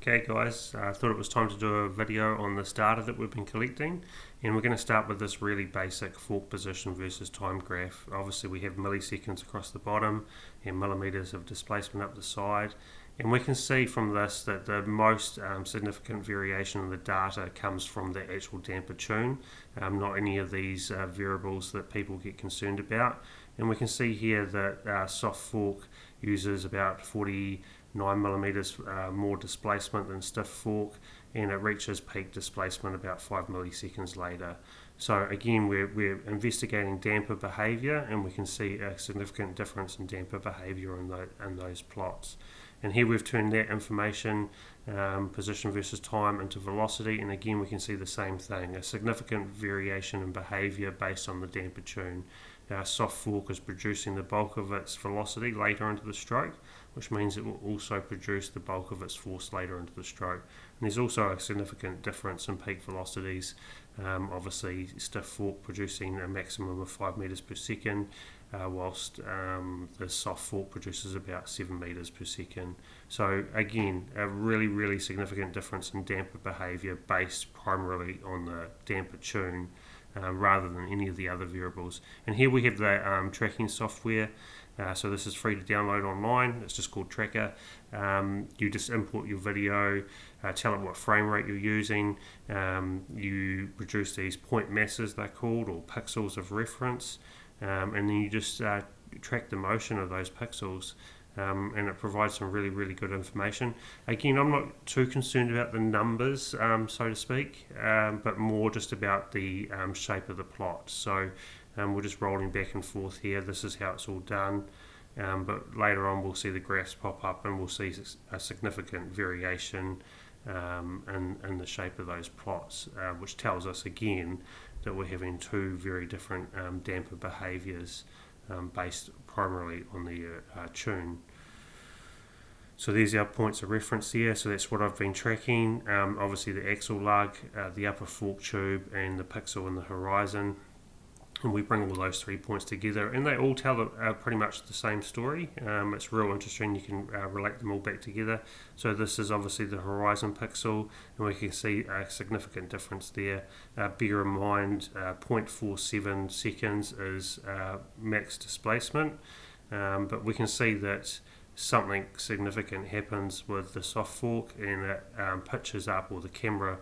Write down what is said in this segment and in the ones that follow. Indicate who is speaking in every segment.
Speaker 1: Okay guys, I thought it was time to do a video on this data that we've been collecting, and we're going to start with this really basic fork position versus time graph. Obviously we have milliseconds across the bottom and millimeters of displacement up the side, and we can see from this that the most significant variation in the data comes from the actual damper tune, not any of these variables that people get concerned about. And we can see here that soft fork uses about 49 millimeters more displacement than stiff fork, and it reaches peak displacement about 5 milliseconds later. So again, we're investigating damper behavior, and we can see a significant difference in damper behavior in those plots. And here we've turned that information, position versus time, into velocity, and again we can see the same thing, a significant variation in behavior based on the damper tune. Soft fork is producing the bulk of its velocity later into the stroke, which means it will also produce the bulk of its force later into the stroke. And there's also a significant difference in peak velocities. Obviously stiff fork producing a maximum of 5 meters per second, whilst the soft fork produces about 7 meters per second. So again, a really significant difference in damper behavior based primarily on the damper tune, rather than any of the other variables. And here we have the tracking software. So this is free to download online. It's just called Tracker. You just import your video, tell it what frame rate you're using. You produce these point masses, they're called, or pixels of reference, and then you just track the motion of those pixels. And it provides some really good information. Again, I'm not too concerned about the numbers, so to speak, but more just about the shape of the plot. So we're just rolling back and forth here. This is how it's all done, but later on we'll see the graphs pop up and we'll see a significant variation in the shape of those plots, which tells us again that we're having two very different damper behaviors based primarily on the tune. So there's our points of reference there, so that's what I've been tracking. Obviously the axle lug, the upper fork tube, and the pixel in the horizon. And we bring all those 3 points together, and they all tell pretty much the same story. It's real interesting, you can relate them all back together. So this is obviously the horizon pixel, and we can see a significant difference there. Bear in mind, 0.47 seconds is max displacement, but we can see that something significant happens with the soft fork, and it pitches up, or the camera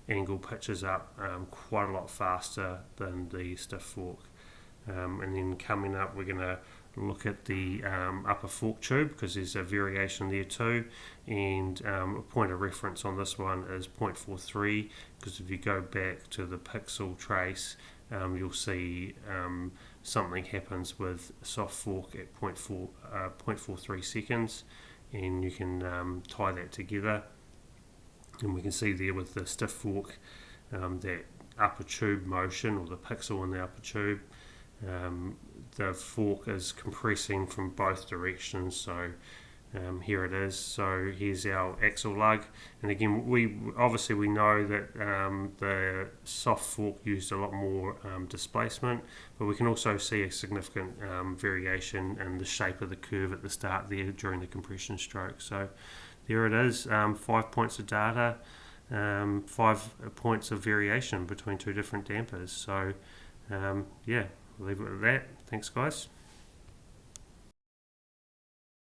Speaker 1: angle pitches up quite a lot faster than the stiff fork. And then coming up, we're going to look at the upper fork tube, because there's a variation there too, and a point of reference on this one is 0.43, because if you go back to the pixel trace, you'll see something happens with soft fork at 0.43 seconds, and you can tie that together. And we can see there with the stiff fork, that upper tube motion, or the pixel in the upper tube, the fork is compressing from both directions. So here it is. So here's our axle lug, and again we know that the soft fork used a lot more displacement, but we can also see a significant variation in the shape of the curve at the start there during the compression stroke. So there it is, 5 points of data, 5 points of variation between two different dampers. So yeah, I'll leave it at that. Thanks guys.